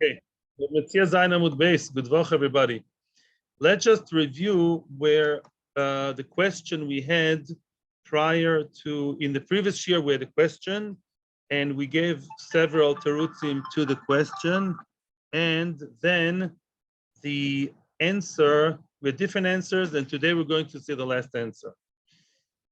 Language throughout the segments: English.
Okay. Metzia Zayin Amud base. Good vach, everybody. Let's just review where the question we had prior to, in the previous year, we had a question, and we gave several terutzim to the question, and then the answer, we had different answers, and today we're going to see the last answer.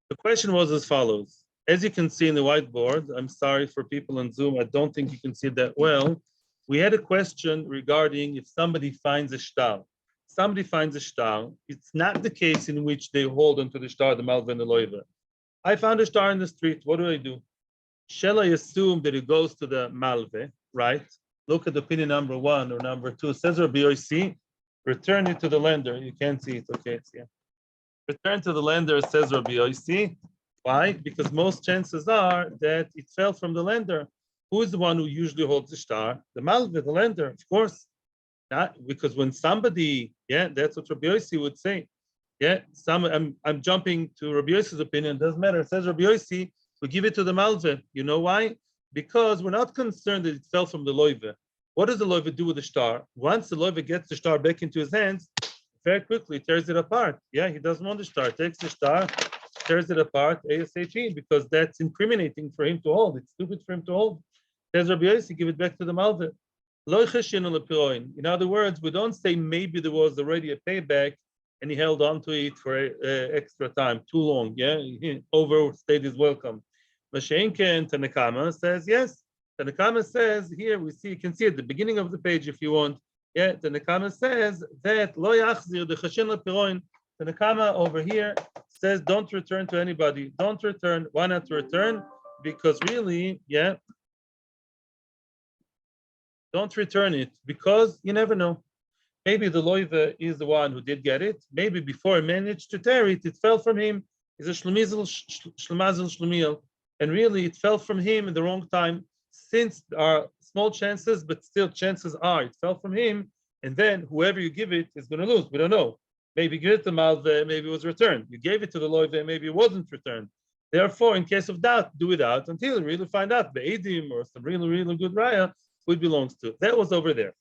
The question was as follows. As you can see in the whiteboard, I'm sorry for people on Zoom, I don't think you can see that well. We had a question regarding if somebody finds a shtar. Somebody finds a shtar. It's not the case in which they hold onto the shtar, the malva and the loiva. I found a shtar in the street. What do? Shall I assume that it goes to the malve, right? Look at opinion number 1 or number 2. Says Rabbi Yosi, return it to the lender. You can't see it. Okay, it's here. Return to the lender, says Rabbi Yosi. Why? Because most chances are that it fell from the lender. Who is the one who usually holds the shtar? The malve, the lender, of course. Not because when somebody, that's what Rabbi Yosi would say. I'm jumping to Rabbi Yosi's opinion. Doesn't matter. It says Rabbi Yosi, we give it to the malve. You know why? Because we're not concerned that it fell from the loive. What does the loive do with the shtar? Once the loive gets the shtar back into his hands, very quickly tears it apart. He doesn't want the shtar. Takes the shtar, tears it apart ASAP because that's incriminating for him to hold. It's stupid for him to hold. Says Rabbi Yosi, give it back to the malve. In other words, we don't say maybe there was already a payback and he held on to it for extra time, too long. He overstayed his welcome. Mashenken Tanakama says yes. Tanakama says here we see, you can see at the beginning of the page if you want. Tanakama says that lo yachzir the chashin lepiroin. Tanakama over here says don't return to anybody. Don't return. Why not return? Because really, don't return it because you never know. Maybe the loiva is the one who did get it. Maybe before he managed to tear it, it fell from him. He's a shlemazel shlemiel. And really, it fell from him in the wrong time. Since there are small chances, but still chances are it fell from him. And then whoever you give it is going to lose. We don't know. Maybe you give it to malve, maybe it was returned. You gave it to the loiva, maybe it wasn't returned. Therefore, in case of doubt, do it out until you really find out the edim or some really, really good raya who it belongs to. That was over there.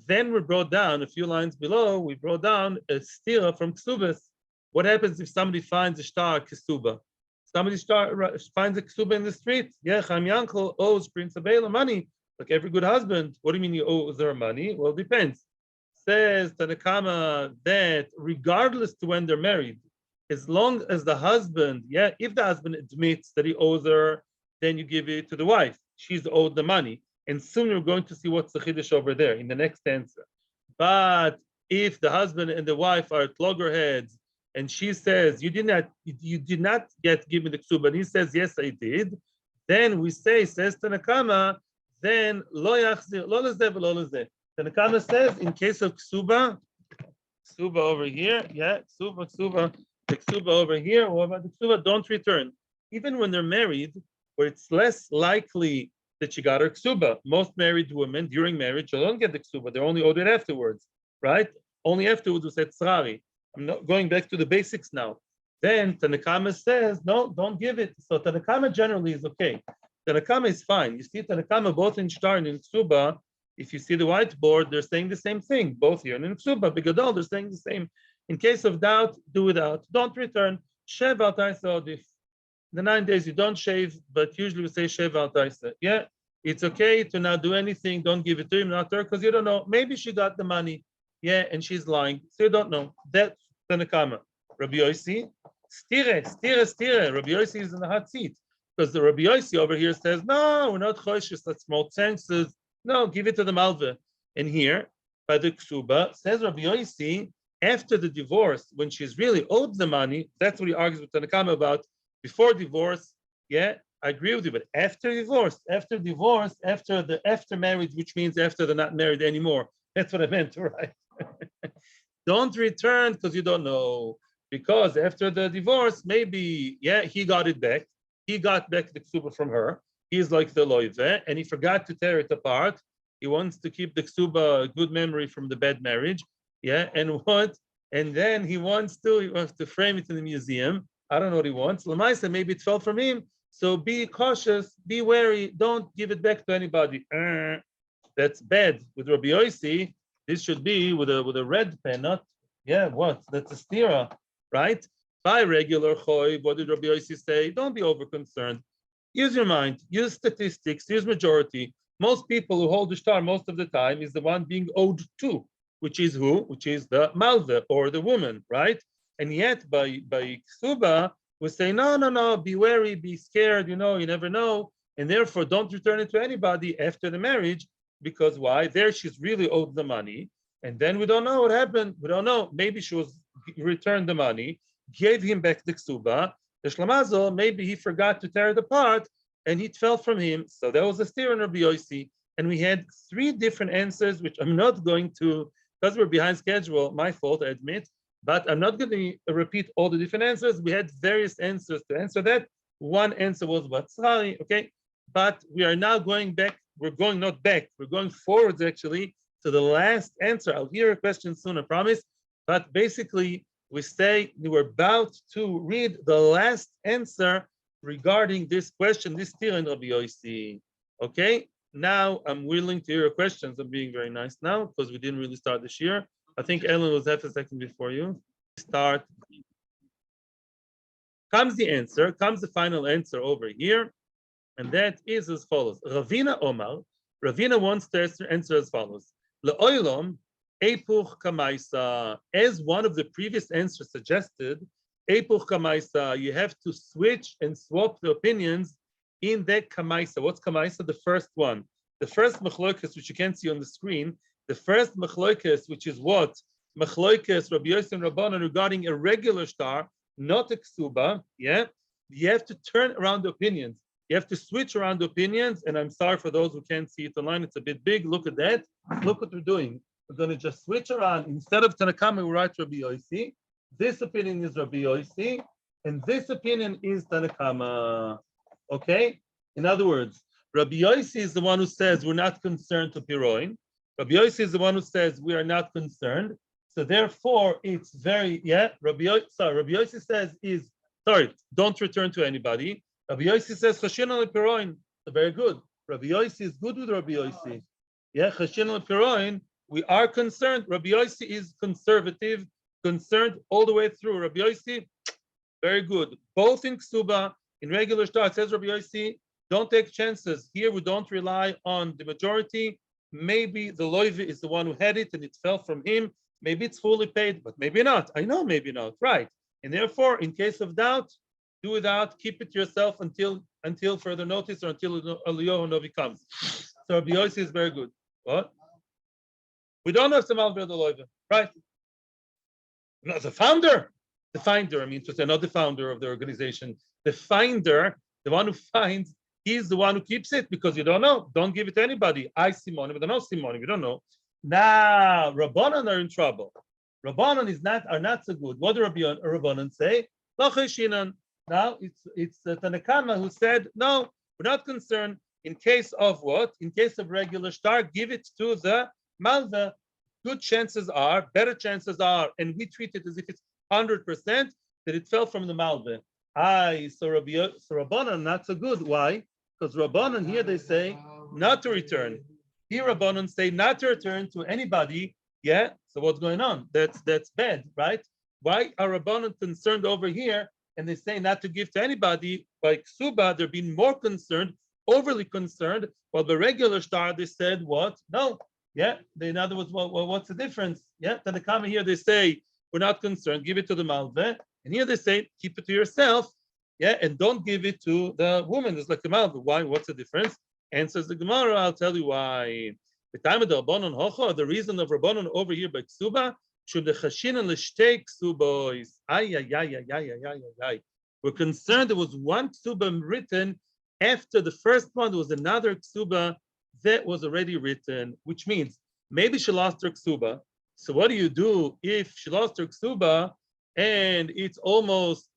Then we brought down a few lines below. We brought down a stira from ksubas. What happens if somebody finds a shtar ksuba? Somebody finds a ksuba in the street. Chaim Yankel owes Prince Abela money, like every good husband. What do you mean you owe her money? Well, it depends. Says Tanakama that regardless to when they're married, as long as the husband, if the husband admits that he owes her, then you give it to the wife. She's owed the money. And soon you're going to see what's the chiddush over there in the next answer. But if the husband and the wife are at loggerheads, and she says you did not yet give me the ksuba, and he says yes I did, then we say, says Tanakama, then lo yachzir lo lezeh v'lo lezeh. Tanakama says in case of ksuba over here, ksuba, the ksuba over here. What about the ksuba? Don't return. Even when they're married, where it's less likely that she got her ksuba. Most married women during marriage they don't get the ksuba; they're only owed it afterwards, right? Only afterwards we said tzrari. I'm not going back to the basics now. Then Tanakama says, no, don't give it. So Tanakama generally is okay. Tanakama is fine. You see Tanakama both in shtar and in ksuba. If you see the whiteboard, they're saying the same thing, both here and in ksuba. Bigadol, they're saying the same. In case of doubt, do without. Don't return. Shev al taisa odif. The 9 days you don't shave, but usually we say shev al taisa. It's okay to not do anything. Don't give it to him, not her, because you don't know. Maybe she got the money, and she's lying, so you don't know. That's Tanakama. Rabbi Yosi, stire. Rabbi Yosi is in the hot seat because the Rabbi Yosi over here says, no, we're not choishes. That's small chances. No, give it to the malva. And here, by the ksuba, says Rabbi Yosi, after the divorce, when she's really owed the money, that's what he argues with Tanakama about. Before divorce, I agree with you, but after divorce, after marriage, which means after they're not married anymore. That's what I meant, right? Don't return because you don't know. Because after the divorce, maybe, he got it back. He got back the ksuba from her. He's like the loive, and he forgot to tear it apart. He wants to keep the ksuba a good memory from the bad marriage. And then he wants to frame it in the museum. I don't know what he wants. Lamaisa, maybe it fell from him. So be cautious, be wary. Don't give it back to anybody. that's bad with Rabbi Yossi. This should be with a red pen, not what? That's a stira, right? By regular choy, what did Rabbi Yossi say? Don't be over concerned. Use your mind, use statistics, use majority. Most people who hold the shtar most of the time is the one being owed to, which is who? Which is the malva or the woman, right? And yet by ksuba, we say, no, be wary, be scared, you never know. And therefore don't return it to anybody after the marriage, because why? There she's really owed the money. And then we don't know what happened. We don't know. Maybe she was returned the money, gave him back the ksuba. The Shlamazel, maybe he forgot to tear it apart and it fell from him. So that was a steer in Rabbi Yossi. And we had 3 different answers, which I'm not going to, because we're behind schedule, my fault, I admit, but I'm not going to repeat all the different answers. We had various answers to answer that. One answer was Batzari, okay? But we are now going back. We're going not back. We're going forwards, actually, to the last answer. I'll hear a question soon, I promise. But basically, we were about to read the last answer regarding this question, this still in Rabbi Yossi. Okay, now I'm willing to hear your questions. I'm being very nice now because we didn't really start this year. I think Ellen was half a second before you. Start. Comes the answer, comes the final answer over here, and that is as follows. Ravina Omar, Ravina wants to answer as follows. Le'oilom, Epuch Kamaisa, as one of the previous answers suggested, Epuch Kamaisa, you have to switch and swap the opinions in that Kamaisa. What's Kamaisa? The first one. The first Machloikas, which you can't see on the screen, the first Machloikas, which is what? Machloikas, Rabbi Yossi and Rabbanan regarding a regular shtar, not a ksuba, yeah? You have to turn around the opinions. You have to switch around the opinions, and I'm sorry for those who can't see it online, it's a bit big. Look at that. Look what we're doing. We're going to just switch around. Instead of Tanakama, we write Rabbi Yossi. This opinion is Rabbi Yossi, and this opinion is Tanakama. Okay? In other words, Rabbi Yossi is the one who says we're not concerned to Piroin. Rabbi Yossi is the one who says we are not concerned. So therefore, it's very, Rabbi Yossi says don't return to anybody. Rabbi Yossi says, Chashin al Piroin. Very good. Rabbi Yossi is good with Rabbi Yossi. Yeah, Chashin al Piroin. We are concerned. Rabbi Yossi is conservative, concerned all the way through. Rabbi Yossi, very good. Both in Ksuba, in regular shtar, it says Rabbi Yossi, don't take chances. Here we don't rely on the majority. Maybe the loive is the one who had it and it fell from him. Maybe it's fully paid, but maybe not. I know, maybe not. Right. And therefore, in case of doubt, do without, keep it to yourself until further notice or until Eliyahu Novi comes. So Rabbi Yossi is very good. What? We don't have Samal Loiva, right? No, the finder, I mean, to say not the founder of the organization, the finder, the one who finds, he's the one who keeps it because you don't know. Don't give it to anybody. I Simone, but don't know Simone, we don't know. Now, Rabbanan are in trouble. Rabbanan are not so good. What do Rabbanan say? Now it's Tanakama who said, no, we're not concerned. In case of what? In case of regular shtar, give it to the malva. Good chances are, better chances are, and we treat it as if it's 100% that it fell from the malva. So Rabbanan not so good. Why? Because Rabbanan here they say not to return. Here Rabbanan say not to return to anybody. Yeah. So what's going on? That's bad, right? Why are Rabbanan concerned over here? And they say not to give to anybody. By Ksuba, they're being more concerned, overly concerned. While the regular shtar, they said what? No. Yeah. In other words, what's the difference? Yeah. Tanakama here they say we're not concerned. Give it to the malve. And here they say keep it to yourself. Yeah. And don't give it to the woman. It's like the malve. Why? What's the difference? Answers the Gemara. I'll tell you why. The time of the Rabbanon Hocha, the reason of Rabbanon over here by Ksuba, should the Chashin and Lishtei Ksubois. We're concerned there was one Ksuba written after the first one. There was another Ksuba that was already written, which means maybe she lost her Ksuba. So what do you do if she lost her Ksuba and it's almost,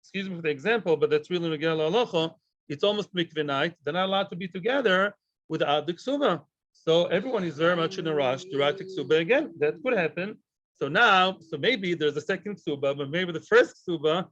excuse me for the example, but that's really Megillah Halacha, it's almost mikveh night, they're not allowed to be together without the Ksuba. So everyone is very much in a rush to write the Ksuba again. That could happen. So maybe there's a second Ksuba, but maybe the first Ksuba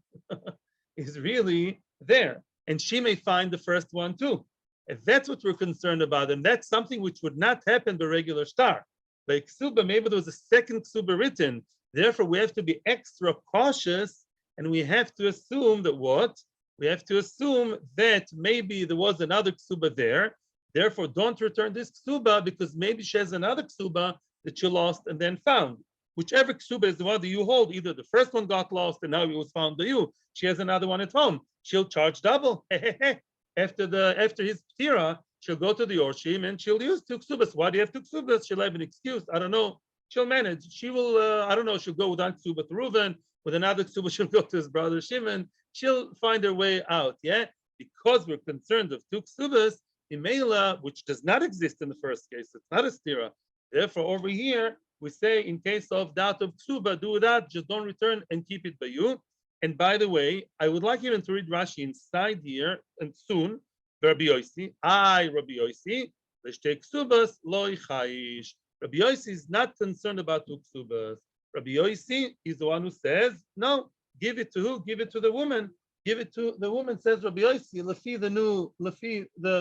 is really there. And she may find the first one too. And that's what we're concerned about. And that's something which would not happen by regular shtar. Like ksuba, maybe there was a second ksuba written. Therefore, we have to be extra cautious, and we have to assume that what? We have to assume that maybe there was another ksuba there. Therefore, don't return this ksuba because maybe she has another ksuba that you lost and then found. Whichever ksuba is the one that you hold, either the first one got lost and now it was found by you. She has another one at home. She'll charge double. After his ptira, she'll go to the Yorshim and she'll use two ksubas. Why do you have two ksubas? She'll have an excuse. I don't know. She'll manage. She will, I don't know, she'll go with one ksuba to Reuven, with another ksuba, she'll go to his brother Shimon. She'll find her way out, yeah? Because we're concerned of two ksubas, imela, which does not exist in the first case, it's not a stira. Therefore, over here, we say in case of doubt of ksuba, do that, just don't return and keep it by you. And by the way, I would like even to read Rashi inside here and soon. Rabbi Yosi, Rabbi Yosi, let's take ksubas, lo chayish. Rabbi Yosi is not concerned about two ksubas. Rabbi Yosi is the one who says, no, give it to who? Give it to the woman. Give it to the woman, says Rabbi Yosi.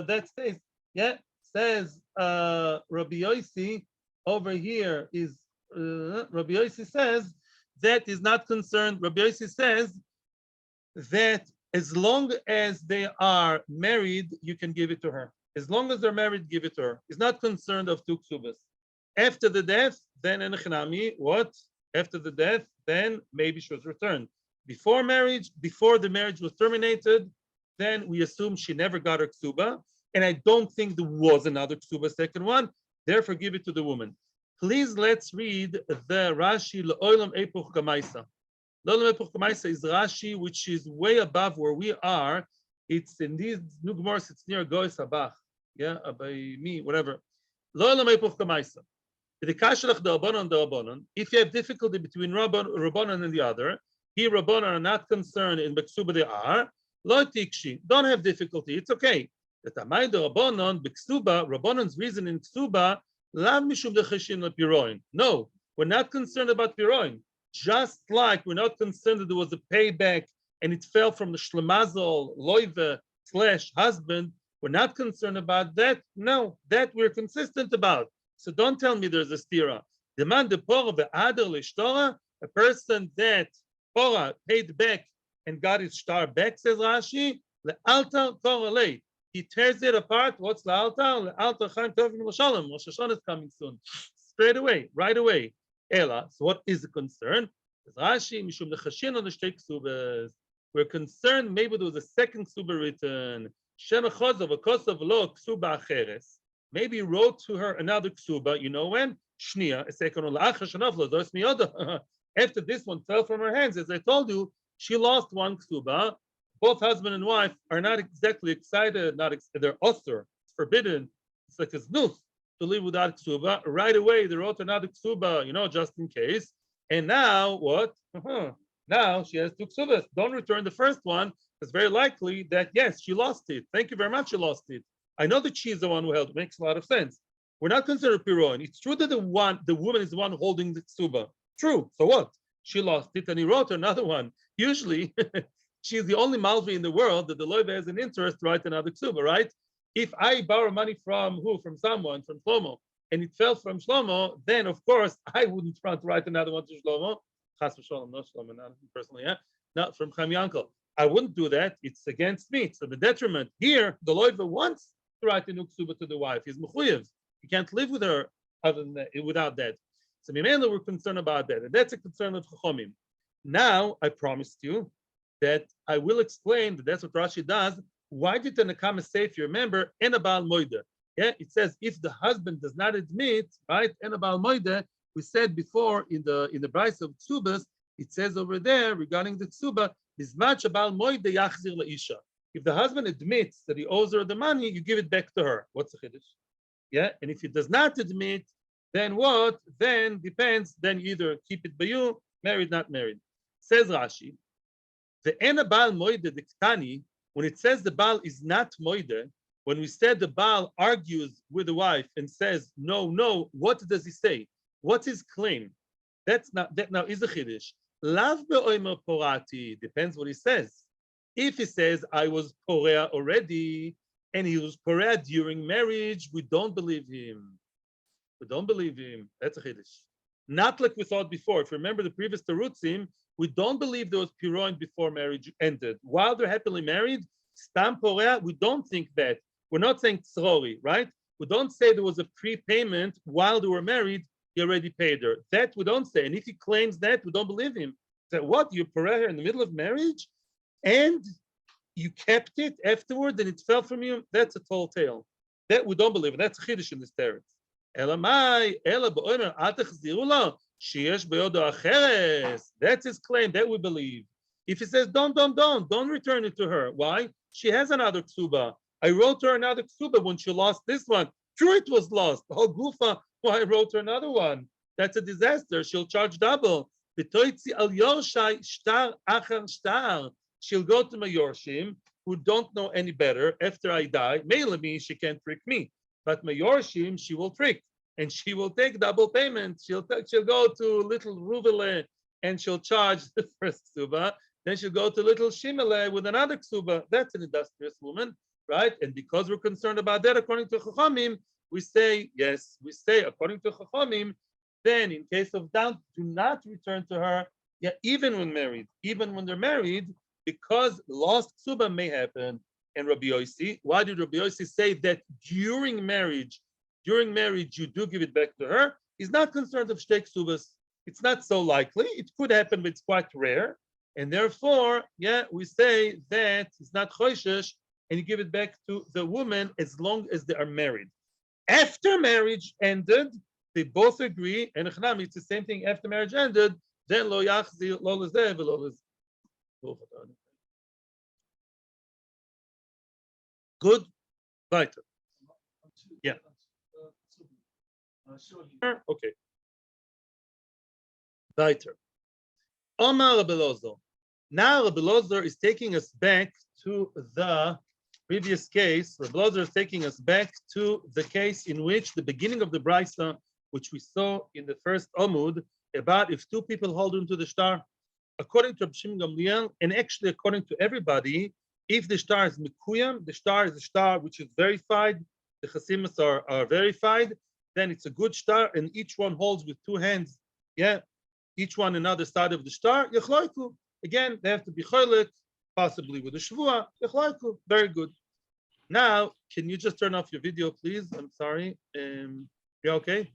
That says, yeah, says Rabbi Yosi over here is, Rabbi Yosi says, that is not concerned. Rabbi Yosi says that as long as they are married, you can give it to her. As long as they're married, give it to her. He's not concerned of two ksubas. After the death, then enechnami, what? After the death, then maybe she was returned. Before marriage, before the marriage was terminated, then we assume she never got her ksuba. And I don't think there was another ksuba, second one. Therefore, give it to the woman. Please let's read the Rashi L'Olam Epoch Kamaisa. L'Olam Epoch Kamaisa is Rashi, which is way above where we are. It's in these New Gemara, it's near Goy Sabach. Yeah, by me, whatever. L'Olam Epoch Kamaisa. If you have difficulty between Rabbanon and the other, here Rabbanon are not concerned, in Beksuba they are. Lo tikshi, don't have difficulty, it's okay. The Tamay de Rabbanon, Beksuba, Rabbanon's reason in Ksuba, Lav mishum decheshin lepiroin. No, we're not concerned about piroin. Just like we're not concerned that there was a payback and it fell from the shlemazol loive / husband. We're not concerned about that. No, that we're consistent about. So don't tell me there's a stira. The man de pora ve'ader l'shtora, a person that pora paid back and got his shtar back, says Rashi, le'altar korelei. He tears it apart. What's le'altar? Le'altar chaim tovim l'shalom. Rosh Hashanah is coming soon. Straight away, right away. Ela. So what is the concern? Rashi mishum nechashin on the shtei ksubas. We're concerned maybe there was a second ksuba written. Shem achozov akosov lo ksuba acheres. Maybe he wrote to her another ksuba. You know when? Shnia. A second one. After this one fell from her hands, as I told you, she lost one ksuba. Both husband and wife are not exactly excited. They're usher. It's forbidden. It's like a znus to live without ksuba. Right away, they wrote another ksuba, just in case. And now what? Now she has two ksubas. Don't return the first one. It's very likely that, yes, she lost it. Thank you very much, she lost it. I know that she's the one who held it. Makes a lot of sense. We're not considered piroin. It's true that the woman is the one holding the ksuba. True. So what? She lost it and he wrote another one. Usually, she's the only Malvi in the world that the lawyer has an interest to write another ksuba, right? If I borrow money from who? From someone, from Shlomo, and it fell from Shlomo, then of course I wouldn't try to write another one to Shlomo. Chas v'sholom, not Shlomo, not personally, yeah? Not from Chaim Yankel. I wouldn't do that. It's against me. So the detriment here, the lawyer wants to write a new ksuba to the wife. He's mechuyev. He can't live with her other than that, without that. So Mimela, we're concerned about that. And that's a concern of Chachomim. Now, I promised you that I will explain that that's what Rashi does. Why did the Nakama say, if you remember, Enabal Moida? Yeah, it says if the husband does not admit, right? Enabal Moida, we said before in the Bryce of Ksubas, it says over there regarding the Ksuba, Bizmach Abal Moida Yachzir Laisha. If the husband admits that he owes her the money, you give it back to her. What's the chiddush? Yeah, and if he does not admit, then what? Then depends. Then you either keep it by you, married, not married. Says Rashi, the ena baal moide diktani, when it says the baal is not moide, when we said the baal argues with the wife and says no, what does he say? What's his claim? That's not that now is a chiddush. Lav be'oimer porati, depends what he says. If he says I was porea already, and he was parad during marriage, we don't believe him. We don't believe him. That's a chiddush. Not like we thought before. If you remember the previous terutzim, we don't believe there was piroin before marriage ended. While they're happily married, stam porea, we don't think that. We're not saying tzrori, right? We don't say there was a prepayment while they were married, he already paid her. That we don't say. And if he claims that, we don't believe him. Say, what? You pareh her in the middle of marriage and you kept it afterward and it fell from you? That's a tall tale. That we don't believe. And that's a chiddush in this teretz. That's his claim. That we believe. If he says, don't return it to her. Why? She has another ksuba. I wrote her another ksuba when she lost this one. Sure, it was lost. Oh, gufa, why I wrote her another one. That's a disaster. She'll charge double. Shtar. She'll go to my yorshim, who don't know any better. After I die, me, she can't trick me. But my yorshim, she will trick. And she will take double payment. She'll go to little Ruvele and she'll charge the first ksuba. Then she'll go to little Shimele with another ksuba. That's an industrious woman, right? And because we're concerned about that, according to Chachamim, we say, yes, we say, according to Chachamim, then in case of doubt, do not return to her, yeah, even when they're married, because lost ksuba may happen. And Rabbi Yossi, why did Rabbi Yossi say that during marriage, you do give it back to her? He's not concerned of shtei ksubas. It's not so likely. It could happen, but it's quite rare. And therefore, yeah, we say that it's not choishesh, and you give it back to the woman as long as they are married. After marriage ended, they both agree, and it's the same thing after marriage ended, then lo yachzir lo lezeh v'lo lezeh. Good? Weiter. Yeah. Okay. Weiter. Omar Rabbi Elazar. Now Rabbi Elazar is taking us back to the previous case. Rabbi Elazar is taking us back to the case in which the beginning of the brisa, which we saw in the first Amud, about if two people hold into the shtar. According to Rabbi Shimon Gamliel, and actually according to everybody, if the shtar is mikuyam, the shtar is a shtar which is verified, the chasimas are verified, then it's a good shtar, and each one holds with two hands, yeah, each one another side of the shtar, yechloiku. Again, they have to be cholik, possibly with a shvua, yechloiku. Very good. Now, can you just turn off your video, please? I'm sorry. You okay?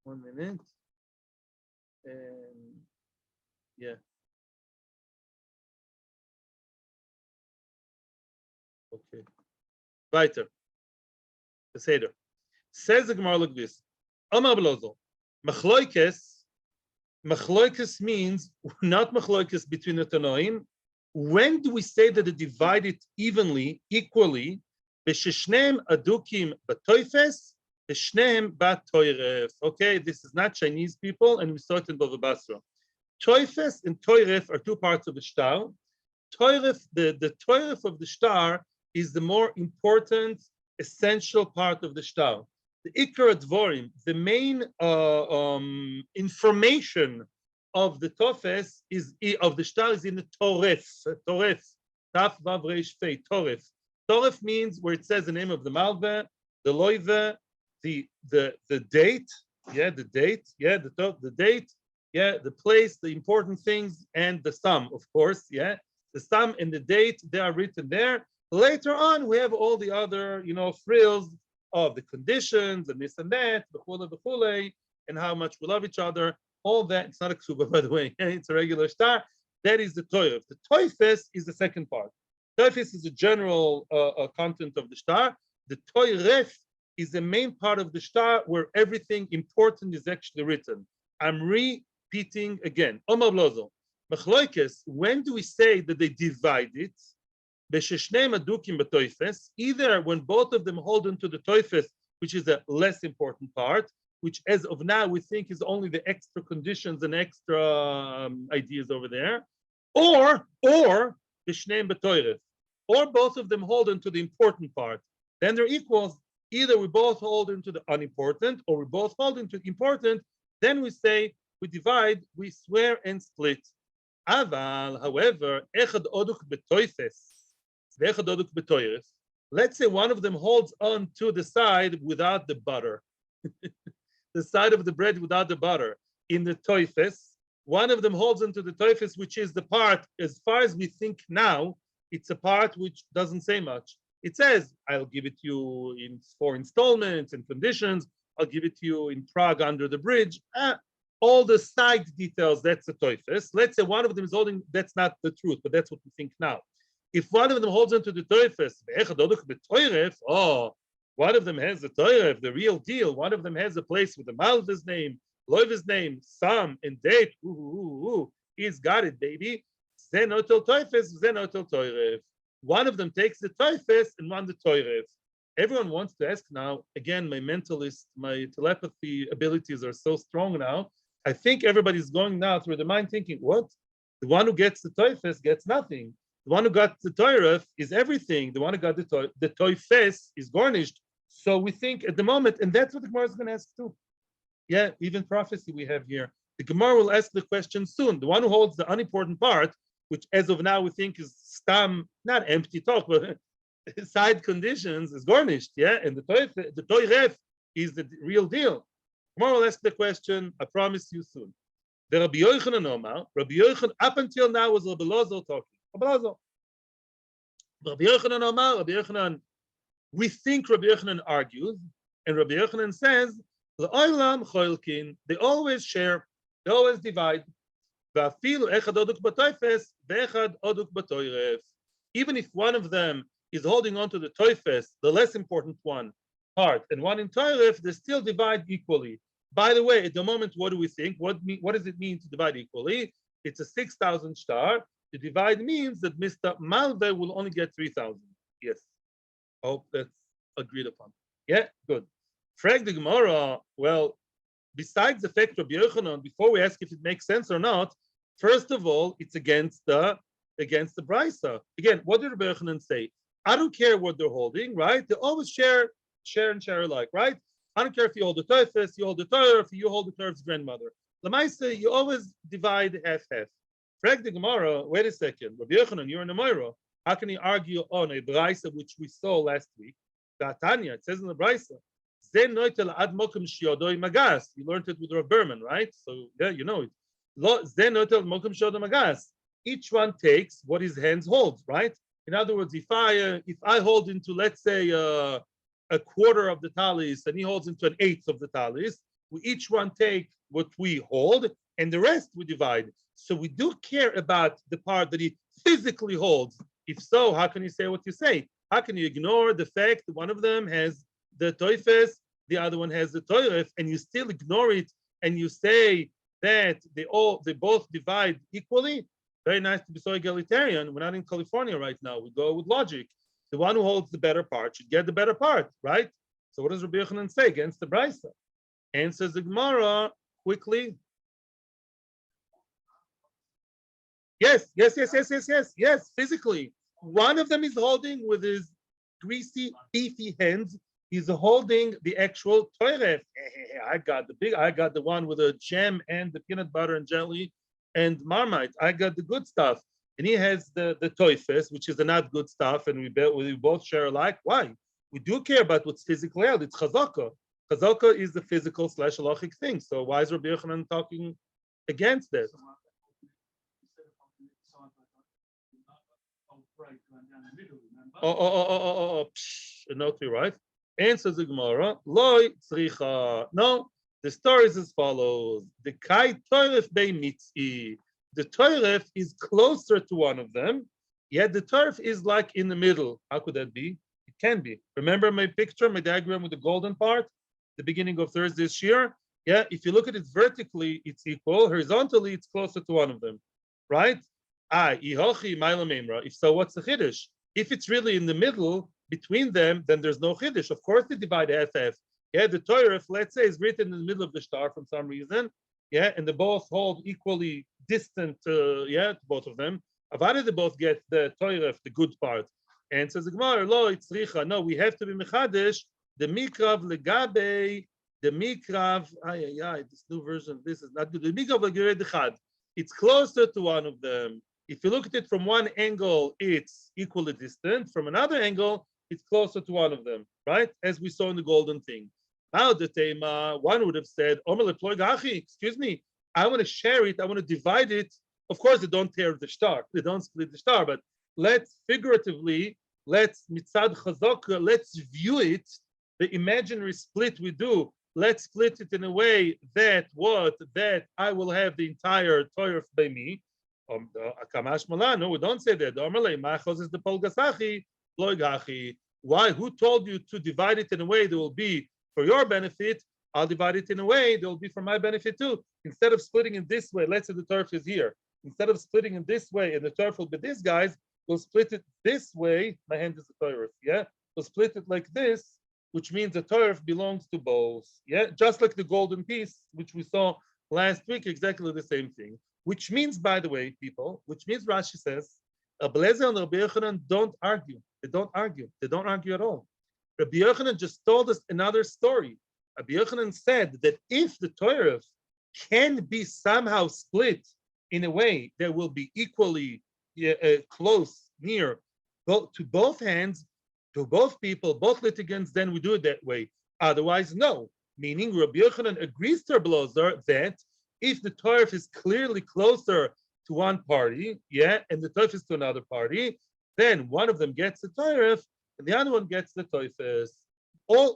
1 minute. Yeah. Okay. Weiter. The Seder. Says the Gemara like this. Amar Belozo. Machloikes means not machloikes between the Tanoim. When do we say that they divide it evenly, equally? B'sheshneim adukim b'Tofes, b'shneim b'Toref. Okay, this is not Chinese people, and we saw it in Bava Basra. Tofes and Toref are two parts of the shtar. Toref, the Toref of the shtar is the more important, essential part of the shtar. The Ikar Dvorim, the main information of the Tofes of the shtar is in the Toref. Toref. Taf Vav Reish Fei. Toref. Toref means where it says the name of the Malveh, the Loive, the date, yeah, the date, yeah, the date, yeah, the place, the important things, and the sum, of course, yeah. The sum and the date, they are written there. Later on, we have all the other, frills of the conditions and this and that, and how much we love each other. All that. It's not a ksuba, by the way. It's a regular shtar. That is the toif. The toifes is the second part. Toifes is the general content of the shtar. The toiref is the main part of the shtar where everything important is actually written. I'm repeating again. Omar Blozo. When do we say that they divide it? Either when both of them hold into the Tofes, which is a less important part, which as of now we think is only the extra conditions and extra ideas over there, or both of them hold into the important part. Then they're equals. Either we both hold into the unimportant, or we both hold into the important. Then we say we divide, we swear and split. Aval, however, echad oduk betoifes, ve'echad oduk betoires. Let's say one of them holds on to the side without the butter, the side of the bread without the butter. In the Tofes, one of them holds onto the Tofes, which is the part, as far as we think now, it's a part which doesn't say much. It says, I'll give it to you in 4 installments and conditions. I'll give it to you in Prague under the bridge. All the side details, that's a Tofes. Let's say one of them is holding, that's not the truth, but that's what we think now. If one of them holds onto the Tofes, oh, one of them has the Toref, the real deal. One of them has a place with the Malva's name, Loiva's name, Sam, and date. He's got it, baby. Zenotel Tofes, Zenotel Toref. One of them takes the Tofes and one the Toref. Everyone wants to ask now, again, my mentalist, my telepathy abilities are so strong now. I think everybody's going now through the mind thinking, what? The one who gets the Tofes gets nothing. The one who got the Toref is everything. The one who got the Tofes is garnished. So we think at the moment, and that's what the Gemara is going to ask too. Yeah, even prophecy we have here. The Gemara will ask the question soon. The one who holds the unimportant part, which as of now we think is stam, not empty talk, but side conditions, is garnished. Yeah, and the Toref is the real deal. Gemara will ask the question. I promise you soon. The Rabbi Yochanan Omar, Rabbi Yochanan up until now was Rabbi Lozo talking. Rabbi Yochanan Omar, Rabbi Yochanan, we think Rabbi Yochanan argues, and Rabbi Yochanan says, "L'olam choilkin." They always share, they always divide. Va'afilu echad oduk b'toifes, ve'echad oduk b'toiref. Even if one of them is holding on to the toifes, the less important one part, and one in toiref, they still divide equally. By the way, at the moment, what do we think? What does it mean to divide equally? It's a 6,000 shtar. The divide means that Mr. Malve will only get 3,000. Yes. Hope that's agreed upon. Yeah, good. Frag the Gemara, well, besides the fact of Yochanan, before we ask if it makes sense or not, first of all, it's against the Brisa. Again, what did Rabbi Yochanan say? I don't care what they're holding, right? They always share and share alike, right? I don't care if you hold the Tofes, you hold the Torah, if you hold the Torah's grandmother. Lamaisa, you always divide half-half. Frag the Gemara, wait a second. Rabbi Yochanan, you're in the Moira. How can he argue on a Braisa which we saw last week? Tanya, it says in the Braisa, you learned it with Rav Berman, right? So yeah, you know it. Each one takes what his hands hold, right? In other words, if I hold into, let's say, a quarter of the talis and he holds into an eighth of the talis, we each one take what we hold and the rest we divide. So we do care about the part that he physically holds. If so, how can you say what you say? How can you ignore the fact that one of them has the Tofes, the other one has the Toref, and you still ignore it and you say that they both divide equally? Very nice to be so egalitarian. We're not in California right now. We go with logic. The one who holds the better part should get the better part, right? So what does Rabbi Yochanan say against the Brisa? Answers the Gemara quickly. Yes, physically. One of them is holding with his greasy, beefy hands. He's holding the actual Toref. I got the one with the jam and the peanut butter and jelly and Marmite. I got the good stuff. And he has the Tofes, which is the not good stuff, and we both share alike. Why? We do care about what's physically held. It's chazaka. Chazaka is the physical / halachic thing. So why is Rabbi Yochanan talking against that? Not right. Answers the Gemara. Loi tzricha. No, the story is as follows. The kai Toref bei Metzia. The Toref is closer to one of them, yet the Toref is like in the middle. How could that be? It can be. Remember my picture, my diagram with the golden part, the beginning of Thursday this year? Yeah, if you look at it vertically, it's equal. Horizontally, it's closer to one of them, right? If so, what's the chiddush? If it's really in the middle between them, then there's no chiddush. Of course, they divide half. Yeah, the Toref, let's say, is written in the middle of the shtar from some reason. Yeah, and they both hold equally distant. Both of them. Avada, they both get the Toref, the good part. And says the Gemara, lo, it's richa. No, we have to be mechadesh. The mikrav legabe, the mikrav. This new version. This is not good. The mikrav legabe dechad. It's closer to one of them. If you look at it from one angle, it's equally distant. From another angle, it's closer to one of them, right? As we saw in the golden thing. Now the tema, one would have said, excuse me, I want to share it, I want to divide it. Of course, they don't tear the shtar, they don't split the shtar, but let's figuratively, let's mitzad chazaka, let's view it, the imaginary split we do, let's split it in a way that that I will have the entire Toref by me. No, we don't say that. Why? Who told you to divide it in a way that will be for your benefit? I'll divide it in a way that will be for my benefit too. Instead of splitting it this way, let's say the turf is here. Instead of splitting it this way and the turf will be this, guys, we'll split it this way. My hand is the turf, yeah? We'll split it like this, which means the turf belongs to both, yeah? Just like the golden piece, which we saw last week, exactly the same thing. Which means, by the way, people, which means Rashi says, Rabbi Eliezer and Rabbi Yochanan don't argue. They don't argue. They don't argue at all. Rabbi Yochanan just told us another story. Rabbi Yochanan said that if the Toref can be somehow split in a way that will be equally close, near, to both hands, to both people, both litigants, then we do it that way. Otherwise, no. Meaning, Rabbi Yochanan agrees to Rabbi Eliezer that if the Toref is clearly closer to one party, yeah, and the Tofes is to another party, then one of them gets the Toref and the other one gets the Tofes.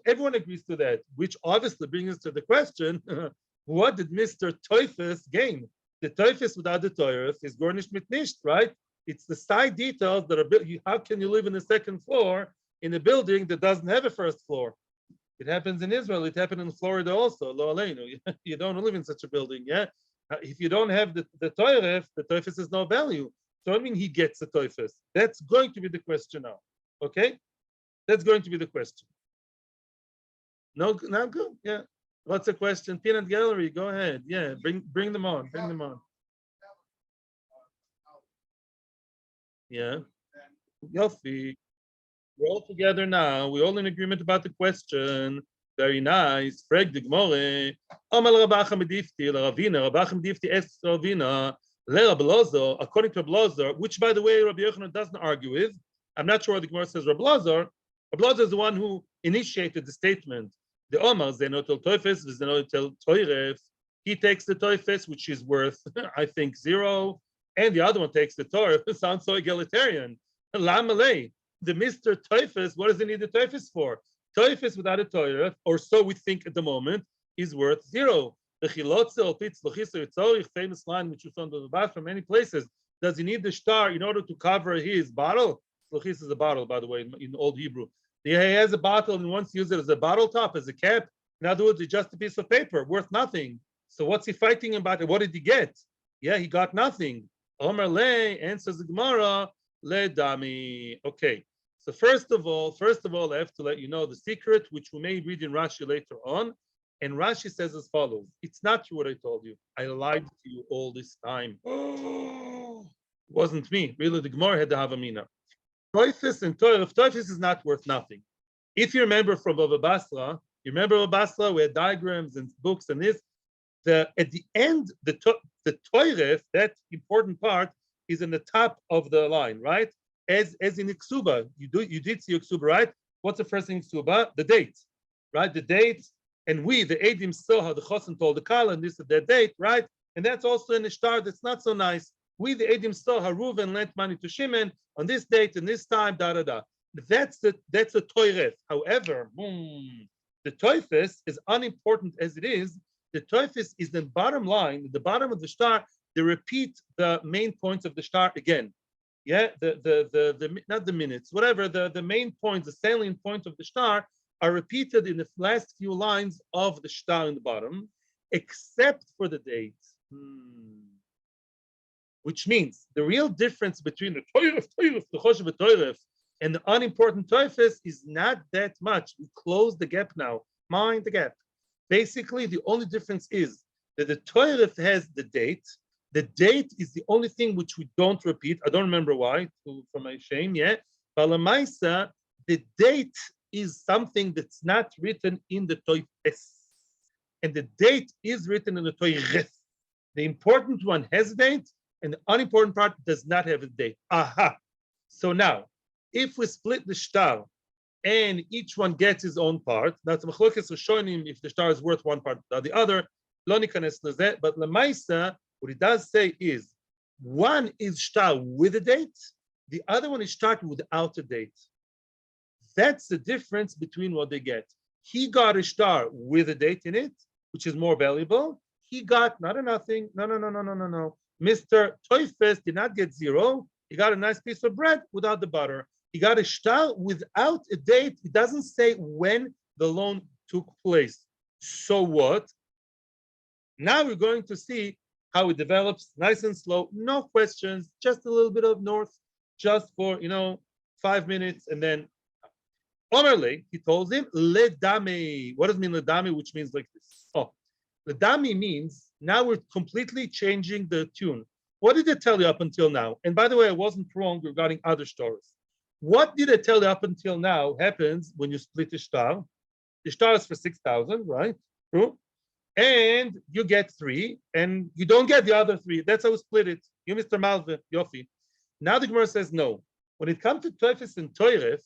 Everyone agrees to that, which obviously brings us to the question: what did Mr. Tofes gain? The Tofes without the Toref is gornish mit nicht, right? It's the side details that are built. How can you live in the second floor in a building that doesn't have a first floor? It happens in Israel. It happened in Florida also. Lo aleinu. You don't live in such a building, yeah? If you don't have the Toref, the Tofes has no value. So I mean he gets the Tofes. That's going to be the question now. Okay? That's going to be the question. No, now good. Yeah. What's the question? Peanut Gallery, go ahead. Yeah, bring them on. Bring them on. Yeah. Yofi. We're all together now. We're all in agreement about the question. Very nice. Frag the Gemore. Amal Rabacham Medifti, Ravina, Rabacham Medifti es Ravina, Le Rabbi Eliezer, according to Rabbi Eliezer, which by the way Rabbi Yochanan doesn't argue with. I'm not sure what the Gemara says. Rabbi Eliezer is the one who initiated the statement. The Omar Zenotel Tofes, Zenotel Toref. He takes the Tofes, which is worth, I think, 0, and the other one takes the Toref. It sounds so egalitarian. Lamalei. The Mr. Tofes, what does he need the Tofes for? Tofes without a Toref, or so we think at the moment, is worth 0. The famous line which we saw in the Bava from many places. Does he need the shtar in order to cover his bottle? Slochis is a bottle, by the way, in Old Hebrew. He has a bottle and wants to use it as a bottle top, as a cap. In other words, it's just a piece of paper, worth nothing. So what's he fighting about? What did he get? Yeah, he got nothing. Omer le, answers the Gemara, le dami. Okay. So first of all, I have to let you know the secret, which we may read in Rashi later on. And Rashi says as follows: it's not true what I told you. I lied to you all this time. Oh, it wasn't me. Really, the Gemara had the Havamina. Tofes and Toref. Tofes is not worth nothing. If you remember from Bava Basra, we had diagrams and books and this. At the end, the Toref, that important part, is in the top of the line, right? As in Iksuba, you did see Iksuba, right? What's the first thing Iksuba? The date, right? The date, and we, the Edim, saw how the Chosin told the Kala, and this is their date, right? And that's also in the shtar that's not so nice. We, the Edim, saw how Reuven lent money to Shimon on this date and this time, da da da. That's the Toref. However, the Tofes, as unimportant as it is, the Tofes is the bottom line, the bottom of the shtar. They repeat the main points of the shtar again. Yeah, the not the minutes, whatever, the main points, the salient point of the shtar are repeated in the last few lines of the shtar in the bottom, except for the date. Which means the real difference between the Toref, the Choshev Toref, and the unimportant Tofes is not that much. We close the gap now. Mind the gap. Basically, the only difference is that the Toref has the date. The date is the only thing which we don't repeat. I don't remember why, for my shame, yeah. Balamaisa, the date is something that's not written in the Tofes. And the date is written in the Toref. The important one has a date, and the unimportant part does not have a date. Aha. So now, if we split the shtar and each one gets his own part. That's machlokes rishonim if the shtar is worth one part or the other. Lo nikanes lezeh, but lemaisa, what it does say is one is shtar with a date, the other one is shtar without a date. That's the difference between what they get. He got a shtar with a date in it, which is more valuable. He got not a nothing. No. Mr. Tofes did not get zero. He got a nice piece of bread without the butter. He got a shtar without a date. It doesn't say when the loan took place. So what? Now we're going to see how it develops, nice and slow, no questions, just a little bit of north, just for 5 minutes, and then Omerle, he told him, Ledame. What does it mean Ledame, which means like this? Oh, Ledame means now we're completely changing the tune. What did it tell you up until now? And by the way, I wasn't wrong regarding other stories. What did it tell you up until now happens when you split the shtar? The shtar is for 6,000, right? True. And you get 3, and you don't get the other 3. That's how we split it. You, Mr. Malve, Yofi. Now the Gemara says no. When it comes to Tofes and Toref,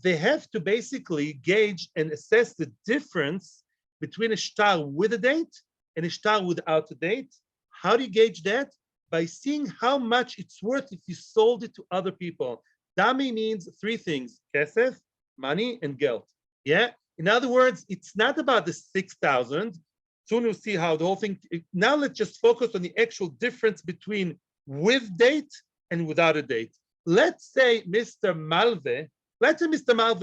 they have to basically gauge and assess the difference between a shtar with a date and a shtar without a date. How do you gauge that? By seeing how much it's worth if you sold it to other people. Dami means 3 things: kesef, money, and geld. Yeah. In other words, it's not about the 6,000. Soon you'll see how the whole thing. Now let's just focus on the actual difference between with date and without a date. Let's say Mr. Malve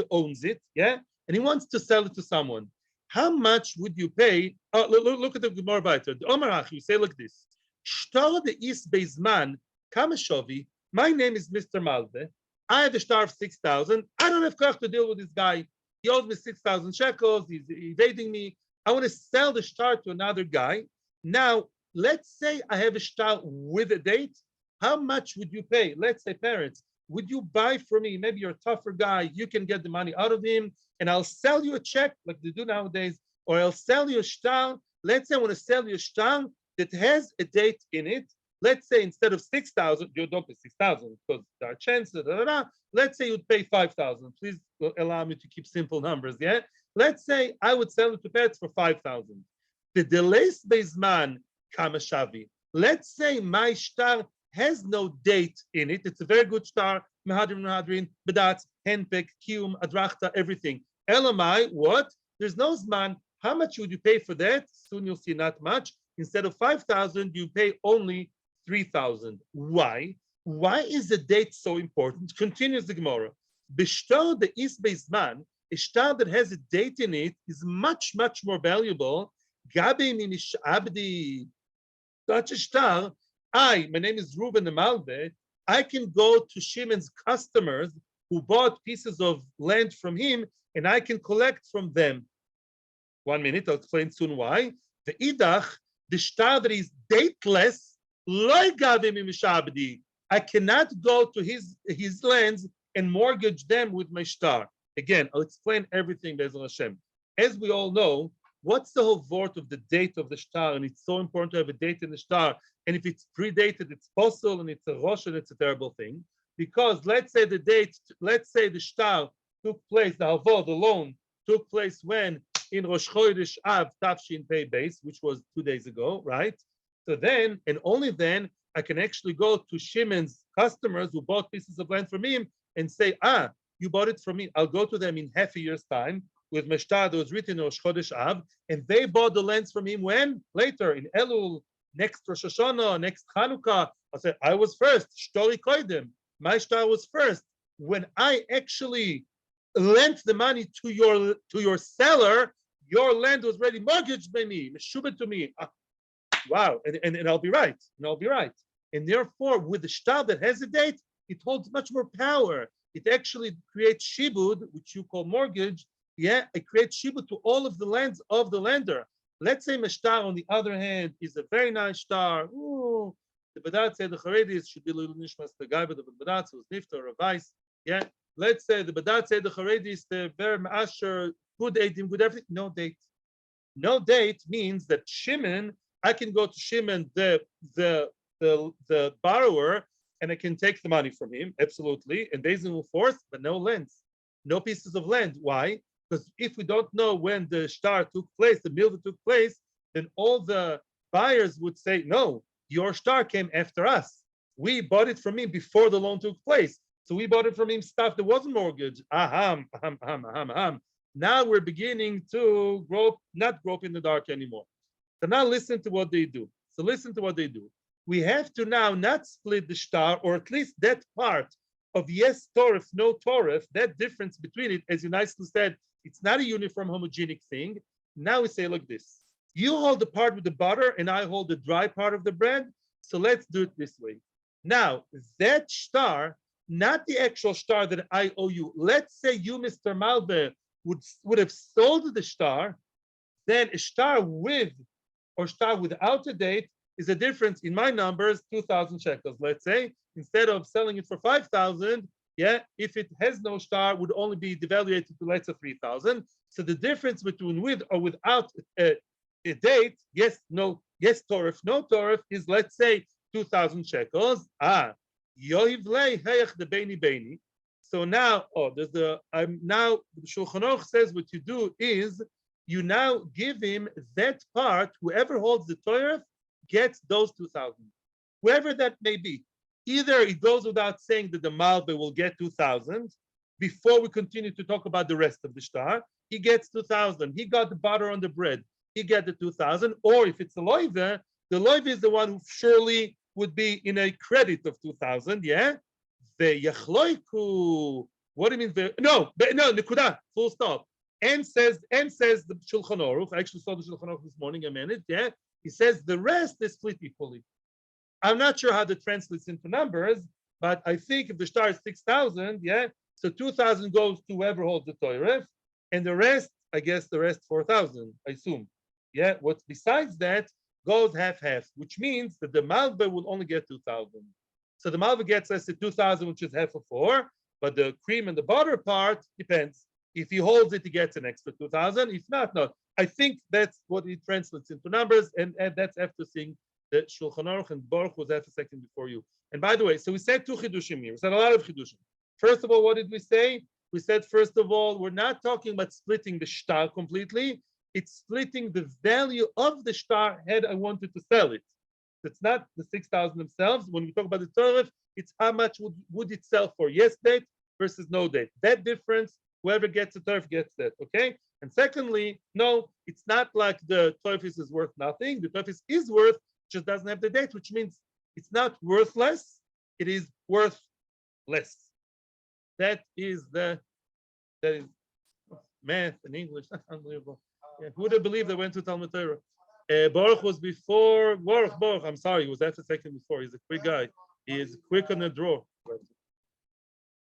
owns it, yeah, and he wants to sell it to someone. How much would you pay? Oh, look at the Gemara Baiter. The Omarach, you say like this: Shtar de is beizman kamashovi. My name is Mr. Malve. I have a shtar of 6,000. I don't have koch to deal with this guy. He owes me 6,000 shekels. He's evading me. I want to sell the shtar to another guy. Now, let's say I have a shtar with a date. How much would you pay? Let's say, parents, would you buy from me? Maybe you're a tougher guy. You can get the money out of him, and I'll sell you a check like they do nowadays, or I'll sell you a shtar. Let's say I want to sell you a shtar that has a date in it. Let's say instead of 6,000, you don't pay 6,000 because there are chances. Let's say you'd pay 5,000. Please allow me to keep simple numbers. Yeah. Let's say I would sell it to parents for 5,000. The delays beizman kamashavi. Let's say my shtar has no date in it. It's a very good shtar. Mehadrin, bedatz, henpek, kiyum, adrachta, everything. Elamai, what? There's no zman. How much would you pay for that? Soon you'll see not much. Instead of 5,000, you pay only 3,000. Why? Why is the date so important? Continues the Gemara. B'shtar the is beizman, a shtar that has a date in it is much, much more valuable. Gabi minish abdi. Such a shtar, my name is Reuben the Malve. I can go to Shimon's customers who bought pieces of land from him, and I can collect from them. 1 minute, I'll explain soon why. The idach, the shtar that is dateless, I cannot go to his lands and mortgage them with my shtar. Again, I'll explain everything, Be'ezras Hashem. As we all know, what's the whole vort of the date of the shtar? And it's so important to have a date in the shtar. And if it's predated, it's possible, and it's a rosh, and it's a terrible thing. Because let's say the shtar took place, the loan took place when in Rosh Chodesh Av Tafshin Pei Beis, which was 2 days ago, right? So then, and only then, I can actually go to Shimon's customers who bought pieces of land from him and say, you bought it from me. I'll go to them in half a year's time with Meshtar that was written in Rosh Chodesh Av, and they bought the lands from him when? Later, in Elul, next Rosh Hashanah, next Chanukah. I said, I was first. Shtori koidem. My shtar was first. When I actually lent the money to your seller, your land was already mortgaged by me, meshubed to me. Wow, and I'll be right. And therefore, with the shtar that has a date, it holds much more power. It actually creates shibud, which you call mortgage. Yeah, it creates shibud to all of the lands of the lender. Let's say Meshtar, on the other hand, is a very nice shtar. Ooh, the Badat said the Charedis should be little nishmas the guy, but the Badat was nifta or a vice. Yeah, let's say the Badat said the Charedis, they're very ma'asher, good edim, good everything. No date. No date means that Shimon, I can go to Shimon, the borrower, and I can take the money from him, absolutely, and Bezin will force, but no lens. no pieces of land. Why? Because if we don't know when the shtar took place, the milva took place, then all the buyers would say, no, your shtar came after us. We bought it from him before the loan took place. So we bought it from him stuff that wasn't mortgage. Aham, aham, aham, aham, aham. Now we're beginning to not grope in the dark anymore. So now listen to what they do. So listen to what they do. We have to now not split the shtar, or at least that part of yes Toref, no Toref, that difference between it, as you nicely said, it's not a uniform homogenic thing. Now we say like this. You hold the part with the butter and I hold the dry part of the bread. So let's do it this way. Now, that shtar, not the actual shtar that I owe you. Let's say you, Mr. Malbe, would have sold the shtar, then a shtar with or shtar without a date is a difference in my numbers, 2,000 shekels. Let's say, instead of selling it for 5,000, yeah, if it has no shtar, would only be devaluated to, let's say, 3,000. So the difference between with or without a date, yes, no, yes, Toref, no Toref, is, let's say, 2,000 shekels. Yoiv lei heyach the beini. So now, now the Shulchan Aruch says what you do is you now give him that part. Whoever holds the Toref gets those 2,000, whoever that may be. Either it goes without saying that the Malbe will get 2,000 before we continue to talk about the rest of the shtar. He gets 2,000. He got the butter on the bread. He get the 2,000. Or if it's a loive, the loive is the one who surely would be in a credit of 2,000. Yeah. The yachloiku. What do you mean? No, nikuda. Full stop. And says the Shulchan Aruch. I actually saw the Shulchan Aruch this morning. I managed. Yeah. He says the rest is split equally. I'm not sure how that translates into numbers, but I think if the shtar is 6,000, yeah, so 2,000 goes to whoever holds the Toref, and the rest, I guess the rest 4,000, I assume. Yeah, what's besides that goes half-half, which means that the Malva will only get 2,000. So the Malva gets, let's say, 2,000, which is half of 4, but the cream and the butter part depends. If he holds it, he gets an extra 2,000. If not, no. I think that's what it translates into numbers, and that's after seeing the Shulchan Aruch, and Baruch was half a second before you. And by the way, so we said 2 chidushim here. We said a lot of chidushim. First of all, what did we say? We said, first of all, we're not talking about splitting the shtar completely. It's splitting the value of the shtar had I wanted to sell it. It's not the 6,000 themselves. When we talk about the Toref, it's how much would it sell for yes date versus no date. That difference, whoever gets the Toref gets that, okay? And secondly, no, it's not like the Tofes is worth nothing. The Tofes is worth, just doesn't have the date, which means it's not worthless, it is worth less. That is math and English. That's unbelievable. Yeah, who would have believed I went to Talmud Torah? Baruch was before Baruch. I'm sorry, he was that a second before. He's a quick guy. He is quick on the draw.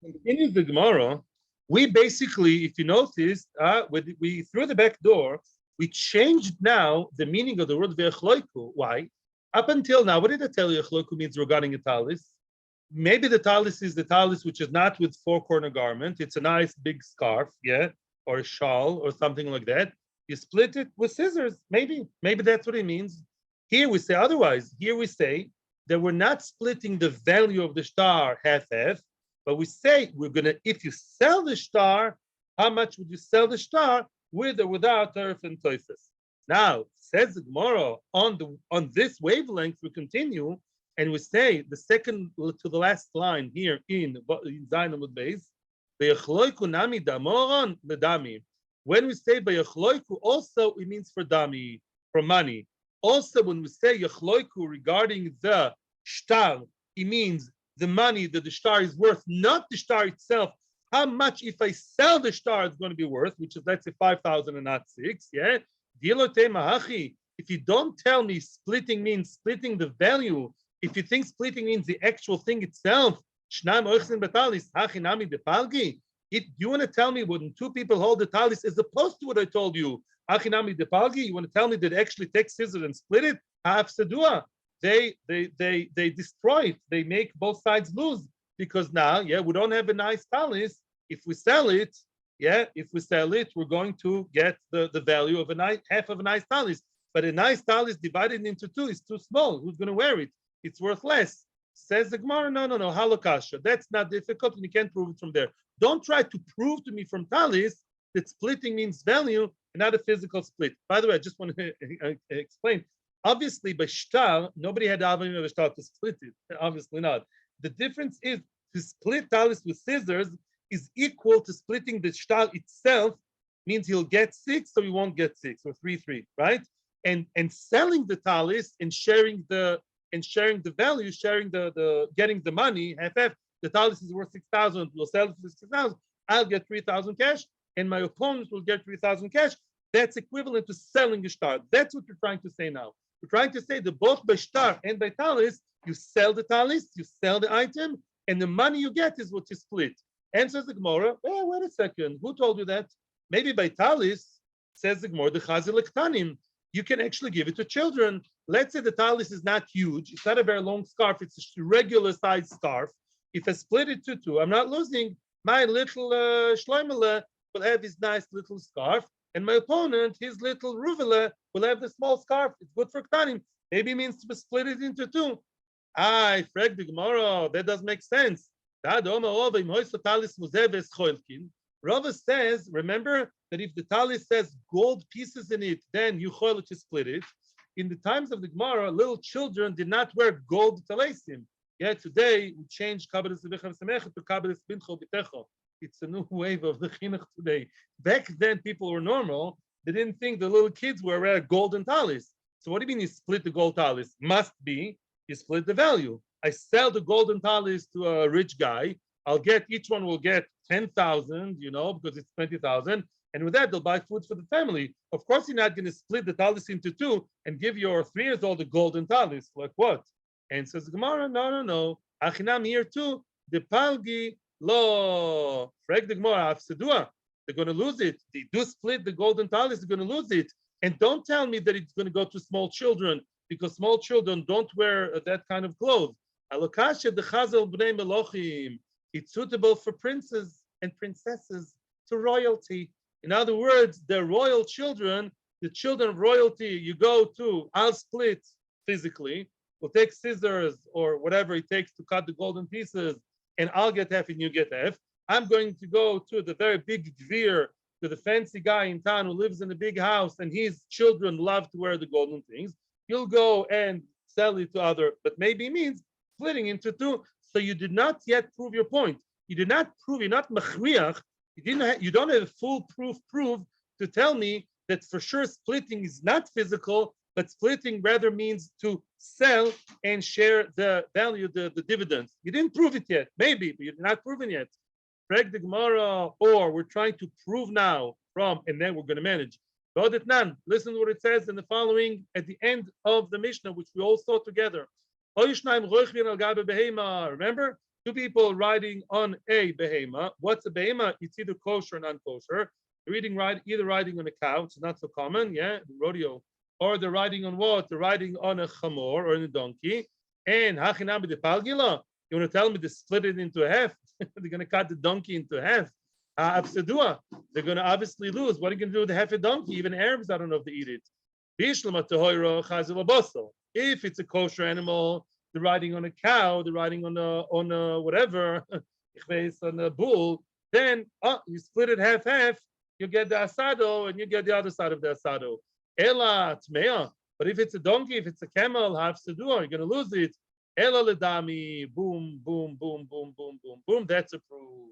In the beginning of the Gemara, we basically, if you noticed, we through the back door, we changed now the meaning of the word ve'echloiku. Why? Up until now, what did I tell you echloiku means regarding a talis? Maybe the talis is the talis which is not with 4-corner garment. It's a nice big scarf, yeah, or a shawl or something like that. You split it with scissors. Maybe that's what it means. Here we say otherwise. Here we say that we're not splitting the value of the shtar half-half, but we say we're gonna, if you sell the shtar, how much would you sell the shtar with or without Toref and Tofes? Now, says the Gemara, on this wavelength, we continue and we say the second to the last line here in Zayin Amud Beis, Be'echloiku nami damoron ledami. When we say Be'echloiku, also it means for dami, for money. Also, when we say Yechloiku regarding the shtar, it means the money that the shtar is worth, not the shtar itself. How much, if I sell the shtar, it's going to be worth, which is, let's say, 5,000 and not 6. Yeah. If you don't tell me splitting means splitting the value, if you think splitting means the actual thing itself, do you want to tell me when 2 people hold the talis as opposed to what I told you? You want to tell me that actually take scissors and split it? They destroy it. They make both sides lose because now, yeah, we don't have a nice talis. If we sell it, we're going to get the value of half of a nice talis. But a nice talis divided into 2 is too small. Who's going to wear it? It's worth less. Says the Gemara, no, halakasha. That's not difficult, and you can't prove it from there. Don't try to prove to me from talis that splitting means value and not a physical split. By the way, I just want to explain. Obviously, by shtar, nobody had avim of shtar to split it. Obviously not. The difference is to split talis with scissors is equal to splitting the shtar itself. Means he'll get 6, so he won't get 6, or 3, right? And selling the talis and sharing the value, sharing the getting the money, half. The talis is worth 6,000. We'll sell it for 6,000. I'll get 3,000 cash, and my opponent will get 3,000 cash. That's equivalent to selling a shtar. That's what we're trying to say now. We're trying to say that both by shtar and by talis, you sell the talis, you sell the item, and the money you get is what you split. Answers the Gemara. Well, wait a second. Who told you that? Maybe by talis, says the Gemara, the chazil ektanim. You can actually give it to children. Let's say the talis is not huge. It's not a very long scarf. It's a regular sized scarf. If I split it to 2, I'm not losing. My little shloimele will have his nice little scarf, and my opponent, his little ruvele, will have the small scarf. It's good for ktanim. Maybe it means to split it into 2. I frag the Gemara. That doesn't make sense. Rava says, remember that if the talis says gold pieces in it, then you choil to split it. In the times of the Gemara, little children did not wear gold talisim. Yeah, today we changed coveted to coveted bitecho. It's a new wave of the chinuch today. Back then, people were normal. They didn't think the little kids were golden talis. So what do you mean you split the gold talis? Must be you split the value. I sell the golden talis to a rich guy. Each one will get 10,000, because it's 20,000. And with that, they'll buy food for the family. Of course, you're not going to split the talis into 2 and give your 3 years old a golden talis. Like what? And says Gemara, no. Achinam here too. The palgi lo. Frag the Gemara, afsedua. They're going to lose it. They do split the golden talis, they're going to lose it. And don't tell me that it's going to go to small children, because small children don't wear that kind of clothes. Alokasha the chazal bnei melochim. It's suitable for princes and princesses, to royalty. In other words, the royal children, the children of royalty, you go to, I'll split physically, we'll take scissors or whatever it takes to cut the golden pieces, and I'll get half and you get half. I'm going to go to the very big gvir, to the fancy guy in town who lives in a big house, and his children love to wear the golden things. You'll go and sell it to other, but maybe means splitting into 2. So you did not yet prove your point. You did not prove, you're not machriach. You don't have a full proof to tell me that for sure splitting is not physical, but splitting rather means to sell and share the value, the dividends. You didn't prove it yet, maybe, but you're not proven yet. Frag the Gemara, or we're trying to prove now from, and then we're going to manage. Listen to what it says in the following, at the end of the Mishnah, which we all saw together. Remember? 2 people riding on a behema. What's a behema? It's either kosher or non-kosher. They're either riding on a cow, it's not so common, rodeo. Or they're riding on what? They're riding on a chamor or on a donkey. And hachinam de palgila. You want to tell me to split it into half? They're going to cut the donkey into half. They're going to obviously lose. What are you going to do with half a donkey? Even Arabs, I don't know if they eat it. If it's a kosher animal, they're riding on a cow, they're riding on a whatever, on a bull, then you split it half, you get the asado and you get the other side of the asado. Ela tmea. But if it's a donkey, if it's a camel, half sedua, you're going to lose it. Ela ledami, boom, boom, boom, boom, boom, boom, boom. That's a proof.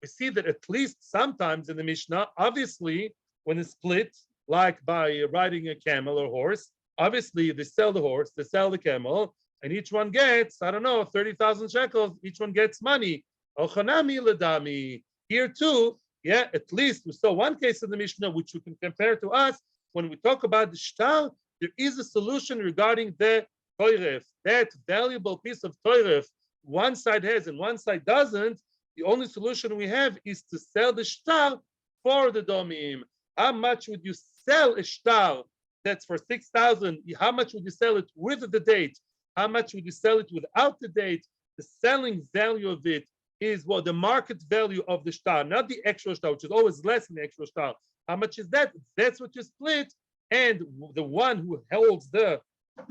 We see that at least sometimes in the Mishnah, obviously, when it's split, like by riding a camel or horse, obviously they sell the horse, they sell the camel, and each one gets, 30,000 shekels, each one gets money. Ochanami ledami. Here too, at least we saw one case in the Mishnah which we can compare to us. When we talk about the shtar, there is a solution regarding the Toref. That valuable piece of Toref, one side has and one side doesn't. The only solution we have is to sell the shtar for the domim. How much would you sell a shtar that's for 6,000? How much would you sell it with the date? How much would you sell it without the date? The selling value of it is the market value of the shtar, not the actual shtar, which is always less than the actual shtar. How much is that? That's what you split. And the one who holds the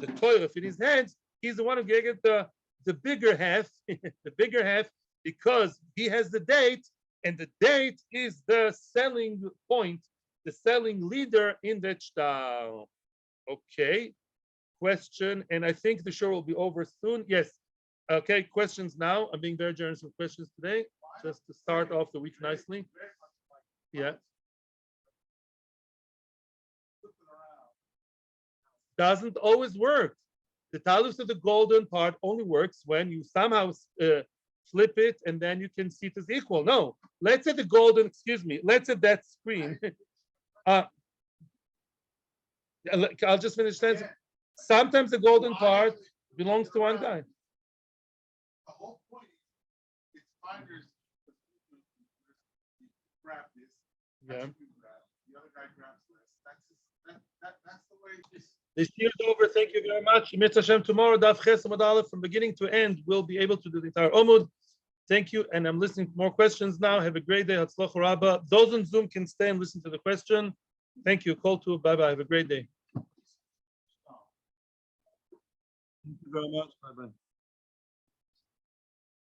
Toref in his hands, he's the one who gets the the bigger half, the bigger half, because he has the date, and the date is the selling point, the selling leader in that shtar. Okay, question, and I think the show will be over soon. Yes. Okay, questions now. I'm being very generous with questions today, just to start off the week nicely. Yeah. Doesn't always work. The talus of the golden part only works when you somehow flip it and then you can see it as equal. No, let's say the golden, excuse me, let's say that screen. I'll just finish that. Sometimes the golden part belongs to one guy. The whole point is finders grab this. Yeah. The other guy grabs this. That's the way it is. This year is over. Thank you very much. Mitzvah Hashem, tomorrow, Daf Ches Amud Aleph, from beginning to end, we'll be able to do the entire Amud. Thank you. And I'm listening to more questions now. Have a great day. Hatzlacha Rabba. Those on Zoom can stay and listen to the question. Thank you. Call to. Bye bye. Have a great day. Thank you very much. Bye bye.